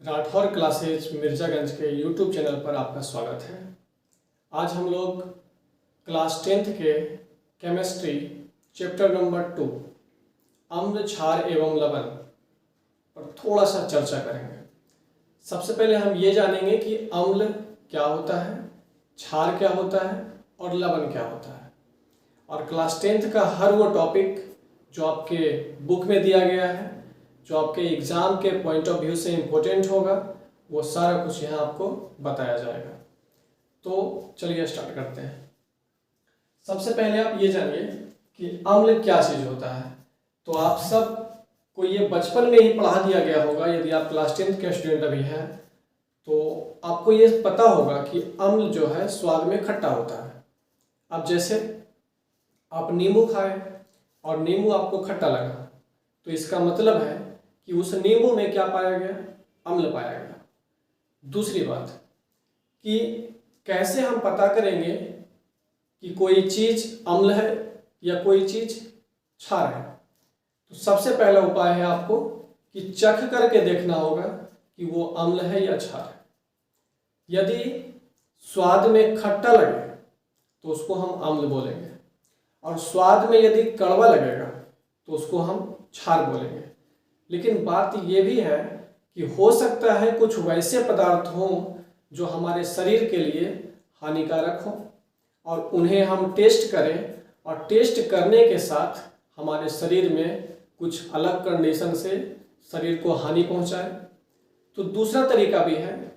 Rathore classes Mirzaganj के YouTube channel पर आपका स्वागत है। आज हम लोग क्लास 10th के केमिस्ट्री चैप्टर नंबर 2 अम्ल क्षार एवं लवण पर थोड़ा सा चर्चा करेंगे। सबसे पहले हम ये जानेंगे कि अम्ल क्या होता है, क्षार क्या होता है और लवण क्या होता है। और क्लास 10th का हर वो टॉपिक जो आपके बुक में दिया गया है, जो आपके एग्ज़ाम के पॉइंट ऑफ व्यू से इम्पोर्टेंट होगा, वो सारा कुछ यहाँ आपको बताया जाएगा। तो चलिए स्टार्ट करते हैं। सबसे पहले आप ये जानिए कि अम्ल क्या चीज़ होता है। तो आप सब को ये बचपन में ही पढ़ा दिया गया होगा। यदि आप क्लास 10th के स्टूडेंट अभी हैं तो आपको ये पता होगा कि अम्ल जो है स्वाद में खट्टा होता है। अब जैसे आप नींबू खाए और नींबू आपको खट्टा लगा, तो इसका मतलब है कि उस नींबू में क्या पाया गया, अम्ल पाया गया। दूसरी बात कि कैसे हम पता करेंगे कि कोई चीज़ अम्ल है या कोई चीज़ क्षार है। तो सबसे पहला उपाय है आपको कि चख करके देखना होगा कि वो अम्ल है या क्षार है। यदि स्वाद में खट्टा लगे तो उसको हम अम्ल बोलेंगे, और स्वाद में यदि कड़वा लगेगा तो उसको हम क्षार बोलेंगे। लेकिन बात ये भी है कि हो सकता है कुछ वैसे पदार्थ हों जो हमारे शरीर के लिए हानिकारक हों और उन्हें हम टेस्ट करें, और टेस्ट करने के साथ हमारे शरीर में कुछ अलग कंडीशन से शरीर को हानि पहुंचाए। तो दूसरा तरीका भी है,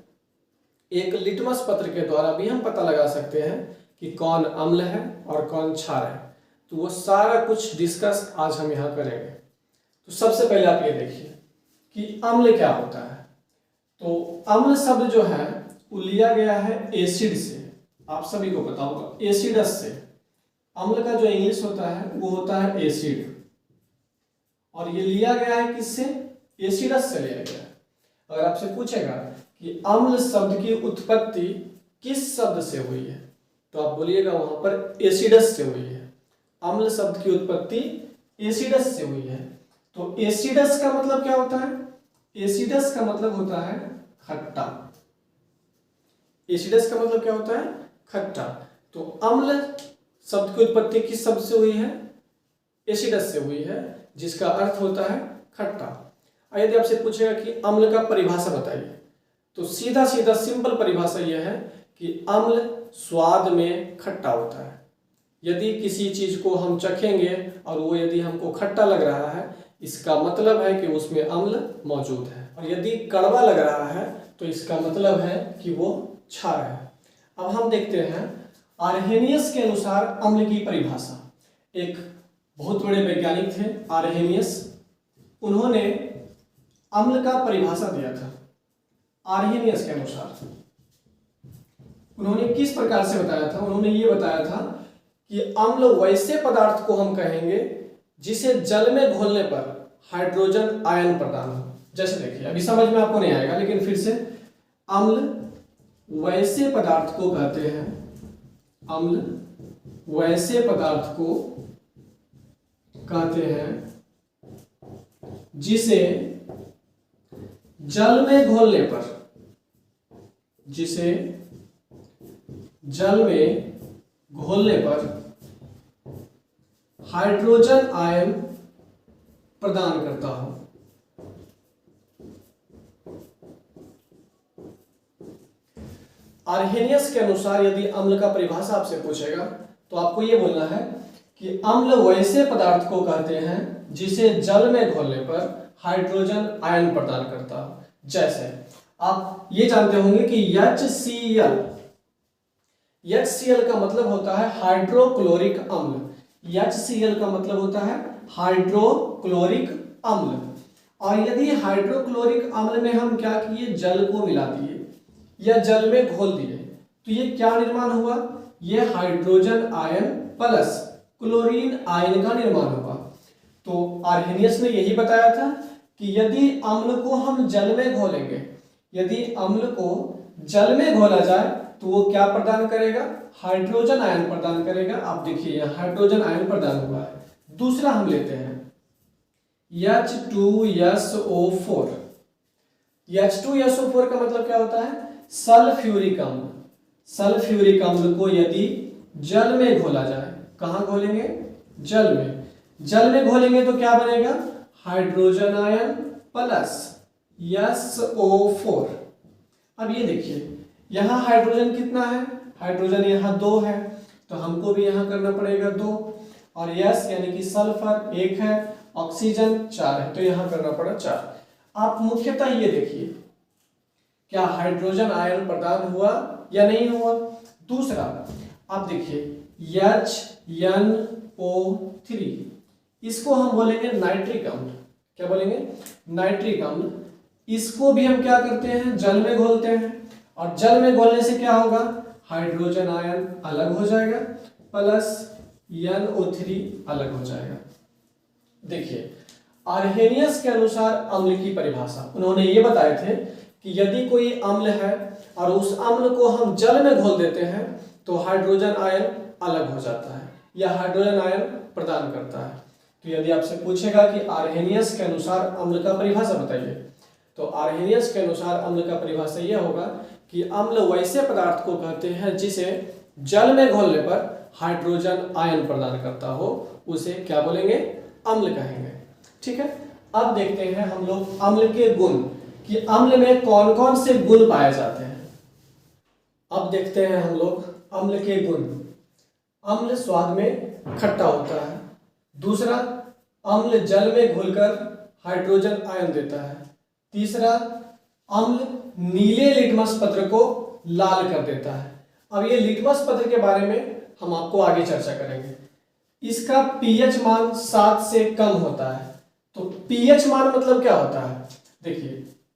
एक लिटमस पत्र के द्वारा भी हम पता लगा सकते हैं कि कौन अम्ल है और कौन क्षार है। तो वो सारा कुछ डिस्कस आज हम यहाँ करेंगे। तो सबसे पहले आप ये देखिए कि अम्ल क्या होता है। तो अम्ल शब्द जो है वो लिया गया है एसिड से। आप सभी को पता होगा एसिडस से। अम्ल का जो इंग्लिश होता है वो होता है एसिड, और ये लिया गया है किससे? एसिडस से लिया गया है। अगर आपसे पूछेगा कि अम्ल शब्द की उत्पत्ति किस शब्द से हुई है, तो आप बोलिएगा वहां पर एसिडस से हुई है। अम्ल शब्द की उत्पत्ति एसिडस से हुई है। तो एसिडस का मतलब क्या होता है? एसिडस का मतलब होता है खट्टा। एसिडस का मतलब क्या होता है? खट्टा। तो अम्ल शब्द की उत्पत्ति किस शब्द से हुई है? एसिडस से हुई है, जिसका अर्थ होता है खट्टा। यदि आपसे पूछेगा कि अम्ल का परिभाषा बताइए, तो सीधा सीधा सिंपल परिभाषा यह है कि अम्ल स्वाद में खट्टा होता है। यदि किसी चीज को हम चखेंगे और वो यदि हमको खट्टा लग रहा है, इसका मतलब है कि उसमें अम्ल मौजूद है। और यदि कड़वा लग रहा है तो इसका मतलब है कि वो क्षार है। अब हम देखते हैं आर्हेनियस के अनुसार अम्ल की परिभाषा। एक बहुत बड़े वैज्ञानिक थे आर्हेनियस, उन्होंने अम्ल का परिभाषा दिया था। आर्हेनियस के अनुसार उन्होंने किस प्रकार से बताया था? उन्होंने ये बताया था कि अम्ल वैसे पदार्थ को हम कहेंगे जिसे जल में घोलने पर हाइड्रोजन आयन प्रदान हो। जैसे देखिए, अभी समझ में आपको नहीं आएगा, लेकिन फिर से, अम्ल वैसे पदार्थ को कहते हैं, अम्ल वैसे पदार्थ को कहते हैं जिसे जल में घोलने पर, जिसे जल में घोलने पर हाइड्रोजन आयन प्रदान करता हो। आर्हेनियस के अनुसार यदि अम्ल का परिभाषा आपसे पूछेगा तो आपको यह बोलना है कि अम्ल वैसे पदार्थ को कहते हैं जिसे जल में घोलने पर हाइड्रोजन आयन प्रदान करता हो। जैसे आप ये जानते होंगे कि HCl, HCl का मतलब होता है हाइड्रोक्लोरिक अम्ल। HCl का मतलब होता है हाइड्रोक्लोरिक अम्ल। और यदि हाइड्रोक्लोरिक अम्ल में हम क्या किए, जल को मिला दिए या जल में घोल दिए, तो ये क्या निर्माण हुआ? ये hydrogen ion plus chlorine ion का निर्माण हुआ। तो आर्हेनियस ने यही बताया था कि यदि अम्ल को हम जल में घोलेंगे, यदि अम्ल को जल में घोला जाए तो वो क्या प्रदान करेगा? हाइड्रोजन आयन प्रदान करेगा। आप देखिए यहाँ हाइड्रोजन आयन प्रदान हुआ है। दूसरा हम लेते हैं H2SO4। H2SO4 का मतलब क्या होता है? सल्फ्यूरिक अम्ल। सल्फ्यूरिक अम्ल को यदि जल में घोला जाए, कहाँ घोलेंगे? जल में। जल में घोलेंगे तो क्या बनेगा? Hydrogen ion plus SO4। अब ये देखिए, यहाँ हाइड्रोजन कितना है? हाइड्रोजन यहाँ 2 है, तो हमको भी यहाँ करना पड़ेगा 2, और यस यानी कि सल्फर 1 है, ऑक्सीजन 4 है, तो यहाँ करना पड़ा 4। आप मुख्यतः ये देखिए, क्या हाइड्रोजन आयन प्रदान हुआ या नहीं हुआ? दूसरा आप देखिए HNO3, इसको हम बोलेंगे नाइट्रिक अम्ल। क्या बोलेंगे? नाइट्रिक अम्ल। इसको भी हम क्या करते हैं? जल में घोलते हैं, और जल में घोलने से क्या होगा? हाइड्रोजन आयन अलग हो जाएगा प्लस NO3 अलग हो जाएगा। देखिए, आर्हेनियस के अनुसार अम्ल की परिभाषा उन्होंने ये बताए थे कि यदि कोई अम्ल है और उस अम्ल को हम जल में घोल देते हैं तो हाइड्रोजन आयन अलग हो जाता है या हाइड्रोजन आयन प्रदान करता है। तो यदि आपसे पूछेगा कि आर्हेनियस के अनुसार अम्ल का परिभाषा बताइए, तो आर्हेनियस के अनुसार अम्ल का परिभाषा यह होगा कि अम्ल वैसे पदार्थ को कहते हैं जिसे जल में घोलने पर हाइड्रोजन आयन प्रदान करता हो, उसे क्या बोलेंगे? अम्ल कहेंगे। ठीक है, अब देखते हैं हम लोग अम्ल के गुण कि अम्ल में कौन कौन से गुण पाए जाते हैं। अब देखते हैं हम लोग अम्ल के गुण। अम्ल स्वाद में खट्टा होता है। दूसरा, अम्ल जल में घुलकर हाइड्रोजन आयन देता है। तीसरा, अम्ल नीले लिटमस पत्र को लाल कर देता है। अब ये लिटमस पत्र के बारे में हम आपको आगे चर्चा करेंगे। इसका पीएच मान 7 से कम होता है। तो पीएच मान मतलब क्या होता है? देखिए,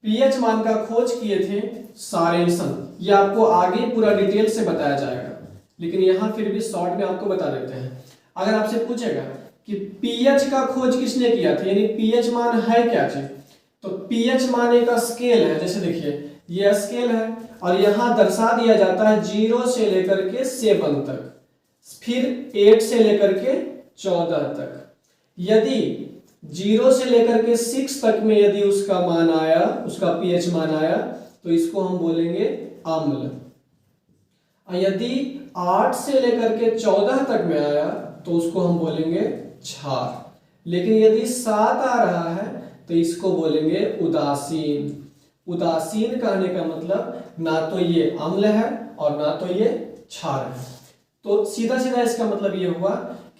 पीएच मान का खोज किए थे सॉरेनसन। ये आपको आगे पूरा डिटेल से बताया जाएगा, लेकिन यहाँ फिर भी शॉर्ट में आपको बता देते हैं। अगर आपसे पूछेगा कि पीएच का खोज किसने किया था, यानी पीएच मान है क्या चीज, तो पीएच मान एक स्केल है। जैसे देखिए, ये स्केल है और यहाँ दर्शा दिया जाता है 0 से लेकर के 7 तक, फिर 8 से लेकर के 14 तक। यदि 0 से लेकर के 6 तक में यदि उसका मान आया, उसका पीएच मान आया, तो इसको हम बोलेंगे अम्ल। यदि 8 से लेकर के 14 तक में आया तो उसको हम बोलेंगे क्षार। लेकिन यदि 7 आ रहा है तो इसको बोलेंगे उदासीन। उदासीन कहने का मतलब ना तो ये अम्ल है और ना तो ये क्षार है। तो सीधा सीधा इसका मतलब ये हुआ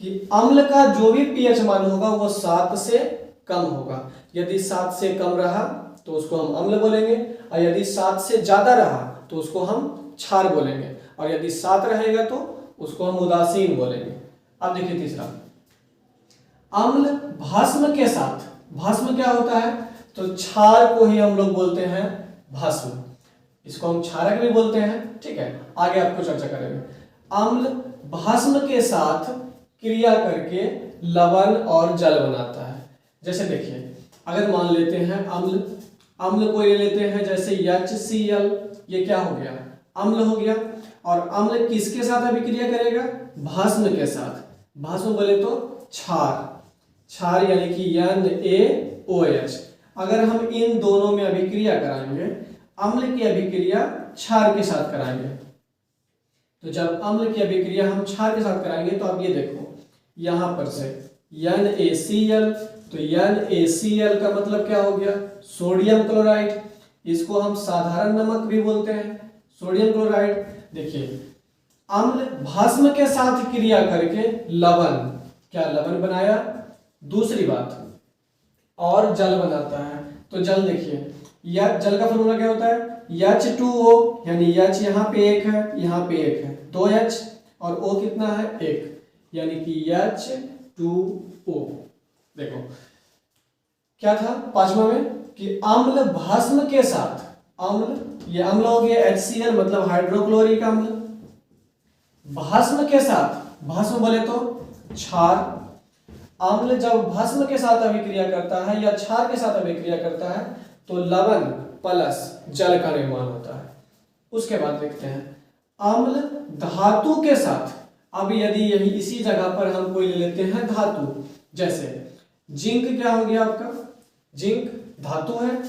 कि अम्ल का जो भी पीएच मान होगा वो 7 से कम होगा। यदि 7 से कम रहा तो उसको हम अम्ल बोलेंगे, और यदि 7 से ज्यादा रहा तो उसको हम क्षार बोलेंगे, और यदि 7 रहेगा तो उसको हम उदासीन बोलेंगे। अब देखिए तीसरा, अम्ल भस्म के साथ। भस्म क्या होता है? तो क्षार को ही हम लोग बोलते हैं भस्म। इसको हम क्षारक भी बोलते हैं। ठीक है, आगे आपको चर्चा करेंगे। अम्ल भस्म के साथ क्रिया करके लवण और जल बनाता है। जैसे देखिए, अगर मान लेते हैं अम्ल को ले लेते हैं, जैसे HCl, ये क्या हो गया? अम्ल हो गया। और अम्ल किसके साथ अभिक्रिया करेगा? भस्म के साथ। भस्म बोले तो क्षार। क्षार यानी कि NaOH। अगर हम इन दोनों में अभिक्रिया कराएंगे, अम्ल की अभिक्रिया क्षार के साथ कराएंगे, तो जब अम्ल की अभिक्रिया हम क्षार के साथ कराएंगे तो आप ये देखो, यहां पर से NaCl, तो NaCl का मतलब क्या हो गया? Sodium chloride. इसको हम साधारण नमक भी बोलते हैं, सोडियम क्लोराइड। देखिए, अम्ल भस्म के साथ क्रिया करके लवण, क्या लवण बनाया? दूसरी बात, और जल बनाता है। तो जल देखिए, या जल का फॉर्मूला क्या होता है? H2O, यानी H यहाँ पे 1 है, यहाँ पे 1 है, 2H, और O कितना है? 1, यानी कि H2O। देखो क्या था 5वां में कि अम्ल भस्म के साथ, अम्ल, ये अम्ल हो गया HCl मतलब हाइड्रोक्लोरिक अम्ल, भस्म के साथ, भस्म बोले तो क्षार। अम्ल जब भस्म के साथ अभिक्रिया करता है या क्षार के साथ अभिक्रिया करता है तो लवण प्लस जल का निर्माण होता है। उसके बाद देखते हैं अम्ल धातु के साथ। अब यदि यही इसी जगह पर हम कोई ले लेते हैं धातु, जैसे जिंक, क्या हो गया आपका? जिंक धातु है,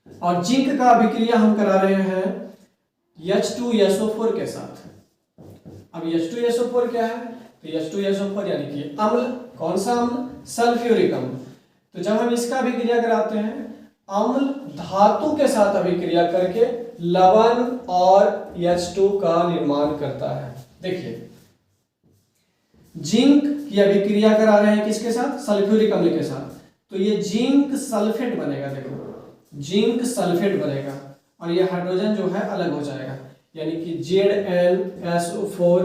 और जिंक का अभिक्रिया हम करा रहे हैं H2SO4 के साथ। अब H2SO4 क्या है? तो H2SO4 यानी कि अम्ल। कौन सा अम्ल? सल्फ्यूरिक अम्ल। तो जब हम इसका अभिक्रिया कराते हैं, अम्ल धातु के साथ अभिक्रिया करके लवण और H2 का निर्माण करता है। देखिए, जिंक की अभिक्रिया करा रहे हैं किसके साथ? सल्फ्यूरिक अम्ल के साथ। तो ये जिंक सल्फेट बनेगा। देखो, जिंक सल्फेट बनेगा और ये हाइड्रोजन जो है अलग हो जाएगा, यानी कि ZnSO4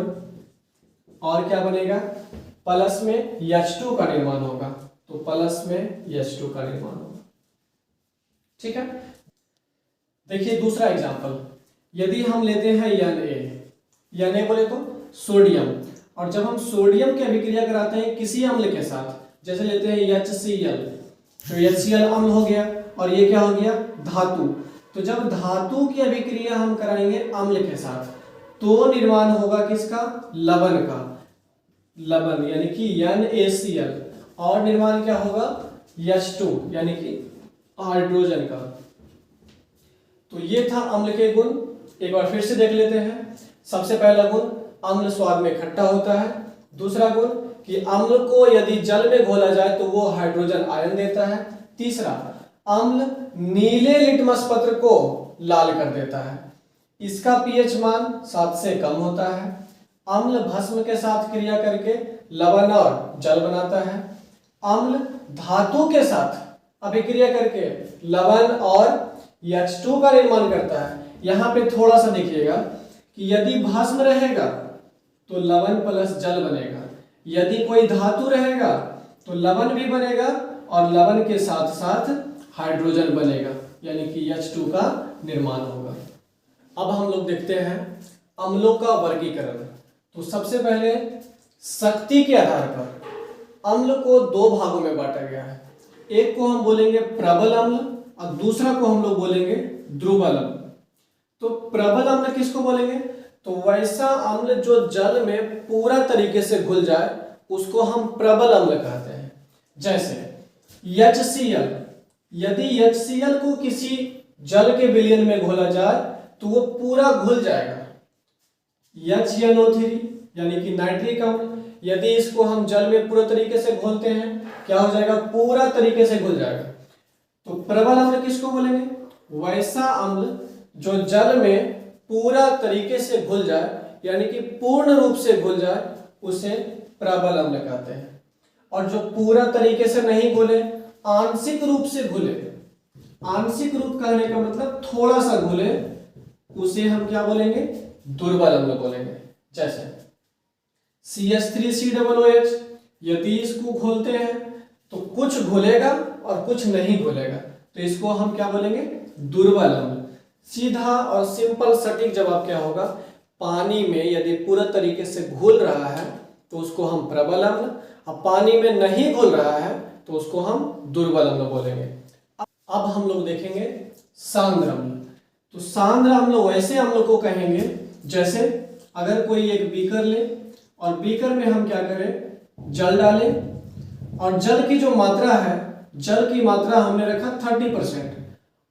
और क्या बनेगा? प्लस में H2 का निर्माण होगा। तो प्लस में H2 का निर्माण होगा। ठीक है। देखिए दूसरा एग्जांपल, यदि हम लेते हैं Na बोले तो सोडियम, और जब हम सोडियम की अभिक्रिया कराते हैं किसी अम्ल के साथ, जैसे लेते हैं HCl, तो HCl अम्ल हो गया और ये क्या हो गया? धातु। तो जब धातु की अभिक्रिया हम कराएंगे अम्ल के साथ तो निर्माण होगा किसका? लवण का। लवण यानी कि NaCl, और निर्माण क्या होगा? H2 यानी कि हाइड्रोजन का। तो ये था अम्ल के गुण। एक बार फिर से देख लेते हैं। सबसे पहला गुण, अम्ल स्वाद में खट्टा होता है। दूसरा गुण कि अम्ल को यदि जल में घोला जाए तो वो हाइड्रोजन आयन देता है। तीसरा, अम्ल नीले लिटमस पत्र को लाल कर देता है। इसका पीएच मान 7 से कम होता है। अम्ल भस्म के साथ क्रिया करके लवण और जल बनाता है। अम्ल धातु के साथ अभिक्रिया करके लवण और H2 का निर्माण करता है। यहाँ पे थोड़ा सा देखिएगा कि यदि भस्म रहेगा तो लवण प्लस जल बनेगा, यदि कोई धातु रहेगा तो लवण भी बनेगा और लवण के साथ साथ हाइड्रोजन बनेगा, यानी कि H2 का निर्माण होगा। अब हम लोग देखते हैं अम्लों का वर्गीकरण। तो सबसे पहले शक्ति के आधार पर अम्ल को दो भागों में बांटा गया है। एक को हम बोलेंगे प्रबल अम्ल और दूसरा को हम लोग बोलेंगे दुर्बल अम्ल। तो प्रबल अम्ल किसको बोलेंगे? तो वैसा अम्ल जो जल में पूरा तरीके से घुल जाए उसको हम प्रबल अम्ल कहते हैं। जैसे HCl, यदि HCl को किसी जल के विलयन में घोला जाए तो वो पूरा घुल जाएगा। HNO3 यानी कि नाइट्रिक अम्ल, यदि इसको हम जल में पूरा तरीके से घोलते हैं क्या हो जाएगा? पूरा तरीके से घुल जाएगा। तो प्रबल अम्ल किसको बोलेंगे? वैसा अम्ल जो जल में पूरा तरीके से घुल जाए, यानी कि पूर्ण रूप से घुल जाए, उसे प्रबल अम्ल कहते हैं। और जो पूरा तरीके से नहीं घुले, आंशिक रूप से घुले, आंशिक रूप कहने का मतलब थोड़ा सा घुले, उसे हम क्या बोलेंगे? दुर्बल अम्ल बोलेंगे। जैसे CH3COOH, यदि इसको घोलते हैं तो कुछ घुलेगा और कुछ नहीं घुलेगा, तो इसको हम क्या बोलेंगे? दुर्बल अम्ल। सीधा और सिंपल सटीक जवाब क्या होगा? पानी में यदि पूरा तरीके से घुल रहा है तो उसको हम प्रबल अम्ल, और पानी में नहीं घुल रहा है तो उसको हम दुर्बल अम्ल बोलेंगे। अब हम लोग देखेंगे सांद्र अम्ल। तो सांद्र अम्ल वैसे अम्ल को कहेंगे जैसे अगर कोई एक बीकर ले और बीकर में हम क्या करें? जल डालें, और जल की जो मात्रा है, जल की मात्रा हमने रखा 30%,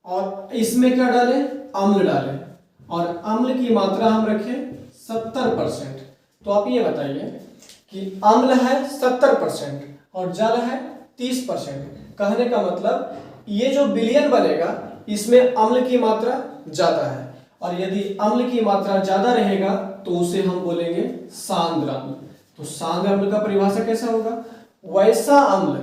और इसमें क्या डालें? अम्ल डालें, और अम्ल की मात्रा हम रखें 70%। तो आप ये बताइए कि अम्ल है 70% और जल है 30%। कहने का मतलब ये जो विलयन बनेगा इसमें अम्ल की मात्रा ज्यादा है, और यदि अम्ल की मात्रा ज्यादा रहेगा तो उसे हम बोलेंगे सांद्र अम्ल। तो सांद्र अम्ल का परिभाषा कैसा होगा? वैसा अम्ल,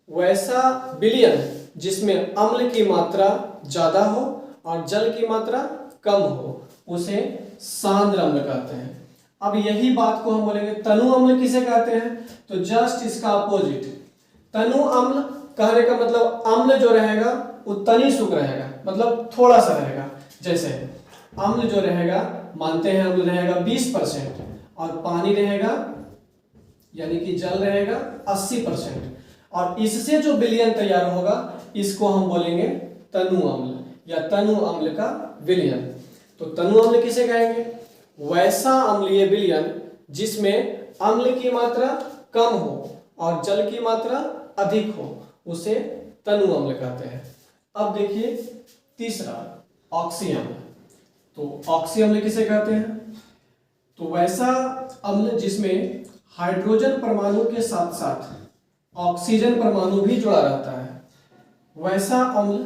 वैसा विलयन जिसमें अम्ल की मात्रा ज्यादा हो और जल की मात्रा कम हो, उसे सांद्र अम्ल कहते हैं। अब यही बात को हम बोलेंगे तनु अम्ल किसे कहते हैं? तो जस्ट इसका अपोजिट। तनु अम्ल कहने का मतलब अम्ल जो रहेगा वो तनिसुक रहेगा, मतलब थोड़ा सा रहेगा। जैसे अम्ल जो रहेगा, मानते हैं अम्ल रहेगा 20% और पानी रहेगा यानी कि जल रहेगा 80%, और इससे जो विलयन तैयार होगा इसको हम बोलेंगे तनु अम्ल या तनु अम्ल का विलयन। तो तनु अम्ल किसे कहेंगे? वैसा अम्लीय विलयन जिसमें अम्ल की मात्रा कम हो और जल की मात्रा अधिक हो, उसे तनु अम्ल कहते हैं। अब देखिए तीसरा ऑक्सी अम्ल। तो ऑक्सी अम्ल किसे कहते हैं? तो वैसा अम्ल जिसमें हाइड्रोजन परमाणु के साथ साथ ऑक्सीजन परमाणु भी जुड़ा रहता है। वैसा अम्ल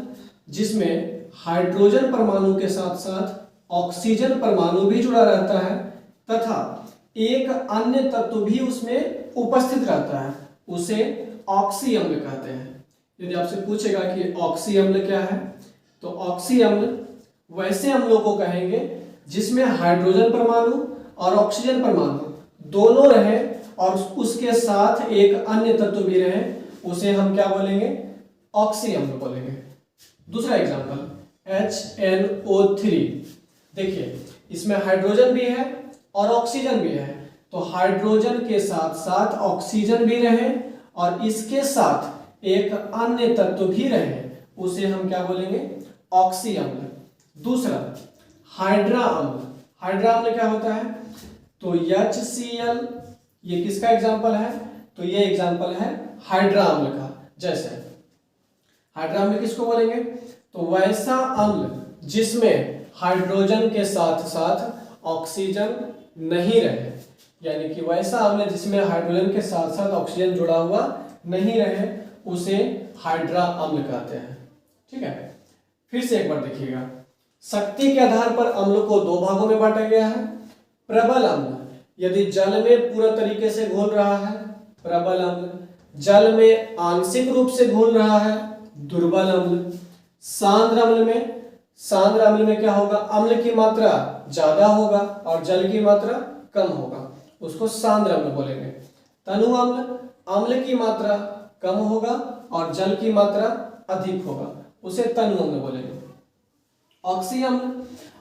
जिसमें हाइड्रोजन परमाणु के साथ साथ ऑक्सीजन परमाणु भी जुड़ा रहता है तथा एक अन्य तत्व भी उसमें उपस्थित रहता है, उसे ऑक्सी अम्ल कहते हैं। यदि आपसे पूछेगा कि ऑक्सी अम्ल क्या है, तो ऑक्सी अम्ल वैसे अम्लों को कहेंगे जिसमें हाइड्रोजन परमाणु और ऑक्सीजन परमाणु दोनों रहे और उसके साथ एक अन्य तत्व भी रहे, उसे हम क्या बोलेंगे? ऑक्सी अम्ल बोलेंगे। दूसरा एग्जांपल HNO3। देखिए इसमें हाइड्रोजन भी है और ऑक्सीजन भी है, तो हाइड्रोजन के साथ साथ ऑक्सीजन भी रहे और इसके साथ एक अन्य तत्व भी रहे, उसे हम क्या बोलेंगे? ऑक्सी अम्ल। दूसरा हाइड्रा अम्ल। हाइड्रा अम्ल क्या होता है? तो HCl, ये किसका एग्जाम्पल है? तो ये एग्जाम्पल है हाइड्रा अम्ल का। जैसे हाइड्रा अम्ल किसको बोलेंगे? तो वैसा अम्ल जिसमें हाइड्रोजन के साथ साथ ऑक्सीजन नहीं रहे, यानी कि वैसा अम्ल जिसमें हाइड्रोजन के साथ साथ ऑक्सीजन जुड़ा हुआ नहीं रहे, उसे हाइड्रा अम्ल कहते हैं। ठीक है, फिर से एक बार देखिएगा। शक्ति के आधार पर अम्ल को दो भागों में बांटा गया है। प्रबल अम्ल यदि जल में पूरा तरीके से घुल रहा है, प्रबल अम्ल। जल में आंशिक रूप से घुल रहा है, दुर्बल अम्ल। सांद्र अम्ल में क्या होगा? अम्ल की मात्रा ज्यादा होगा और जल की मात्रा कम होगा, उसको सांद्र अम्ल बोलेंगे। तनु अम्ल, अम्ल की मात्रा कम होगा और जल की मात्रा अधिक होगा, उसे तनु अम्ल बोलेंगे। ऑक्सी अम्ल,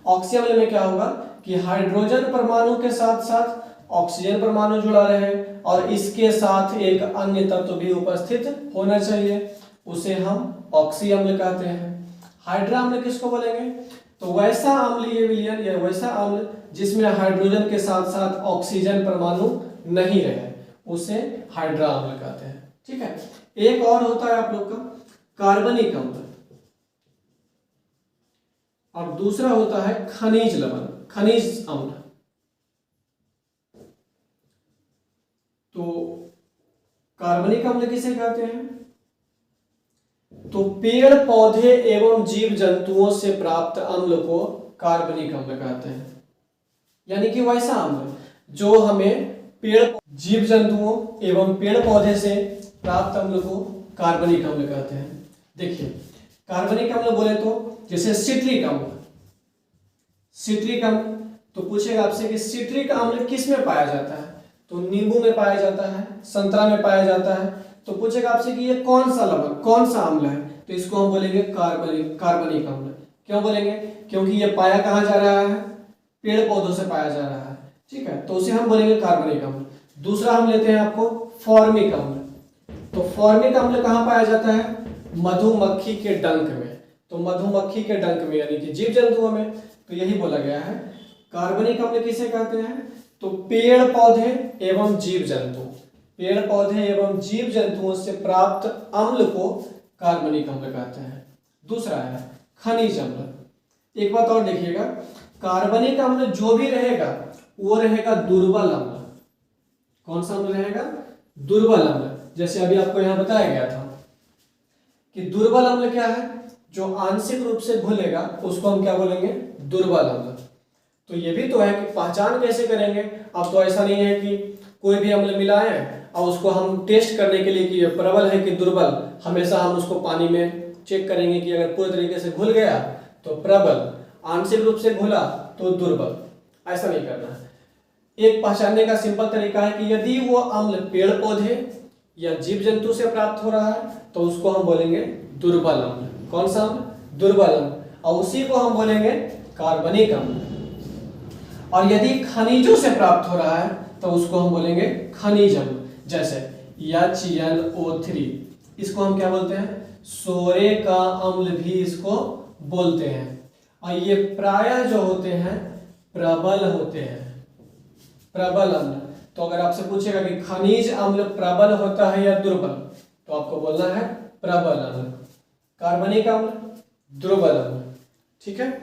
ऑक्सी अम्ल में क्या होगा कि हाइड्रोजन परमाणु के साथ साथ ऑक्सीजन परमाणु जुड़ा रहे और इसके साथ एक अन्य तत्व भी उपस्थित होना चाहिए, उसे हम ऑक्सी अम्ल कहते हैं। हाइड्रा अम्ल किसको बोलेंगे? तो वैसा अम्ल, ये विलयन या वैसा अम्ल जिसमें हाइड्रोजन के साथ साथ ऑक्सीजन परमाणु नहीं रहे, उसे हाइड्रा अम्ल कहते हैं। ठीक है, एक और होता है आप लोग का कार्बनिक अम्ल और दूसरा होता है खनिज लवण, खनिज अम्ल। तो कार्बनिक अम्ल किसे कहते हैं? तो पेड़ पौधे एवं जीव जंतुओं से प्राप्त अम्ल को कार्बनिक अम्ल कहते हैं। यानी कि वैसा अम्ल जो हमें जीव जंतुओं एवं पेड़ पौधे से प्राप्त अम्ल को कार्बनिक अम्ल कहते हैं। देखिए कार्बनिक अम्ल बोले तो जैसे सिट्रिक अम्ल। सिट्रिक अम्ल तो पूछेगा आपसे कि सिट्रिक अम्ल किस में पाया जाता है? तो नींबू में पाया जाता है, संतरा में पाया जाता है। तो पूछेगा आपसे कि ये कौन सा लवण, कौन सा अम्ल है? तो इसको हम बोलेंगे कार्बनिक अम्ल। क्यों बोलेंगे? क्योंकि ये पाया कहाँ जा रहा है? पेड़ पौधों से पाया जा रहा है। ठीक है, तो उसे हम बोलेंगे कार्बनिक अम्ल। दूसरा हम लेते हैं आपको फॉर्मिक अम्ल। तो फॉर्मिक अम्ल कहाँ पाया जाता है? मधुमक्खी के डंक में। तो मधुमक्खी के डंक में यानी कि जीव जंतुओं में, तो यही बोला गया है। कार्बनिक अम्ल किसे कहते हैं? तो पेड़ पौधे एवं जीव जंतु, पेड़ पौधे एवं जीव जंतुओं से प्राप्त अम्ल को कार्बनिक अम्ल कहते हैं। दूसरा है खनिज अम्ल। एक बात और देखिएगा, कार्बनिक अम्ल जो भी रहेगा वो रहेगा दुर्बल अम्ल। कौन सा अम्ल रहेगा? दुर्बल अम्ल। जैसे अभी आपको यहां बताया गया था कि दुर्बल अम्ल क्या है? जो आंशिक रूप से घुलेगा उसको हम क्या बोलेंगे? दुर्बल अम्ल। तो ये भी तो है कि पहचान कैसे करेंगे? अब तो ऐसा नहीं है कि कोई भी अम्ल मिलाएं और उसको हम टेस्ट करने के लिए कि ये प्रबल है कि दुर्बल, हमेशा हम उसको पानी में चेक करेंगे कि अगर पूरे तरीके से घुल गया तो प्रबल, आंशिक रूप से घुला तो दुर्बल। ऐसा नहीं करना है। एक पहचानने का सिंपल तरीका है कि यदि वो अम्ल पेड़ पौधे या जीव जंतु से प्राप्त हो रहा है तो उसको हम बोलेंगे दुर्बल अम्ल। कौन सा अम्ल? दुर्बल अम्ल। और उसी को हम बोलेंगे कार्बनिक अम्ल। और यदि खनिजों से प्राप्त हो रहा है तो उसको हम बोलेंगे खनिज अम्ल। जैसे HNO3, इसको हम क्या बोलते हैं? सोरे का अम्ल भी इसको बोलते हैं। और ये प्रायः जो होते हैं प्रबल होते हैं, प्रबल अम्ल। तो अगर आपसे पूछेगा कि खनिज अम्ल प्रबल होता है या दुर्बल, तो आपको बोलना है प्रबल अम्ल। कार्बनिक अम्ल, दुर्बल अम्ल। ठीक है।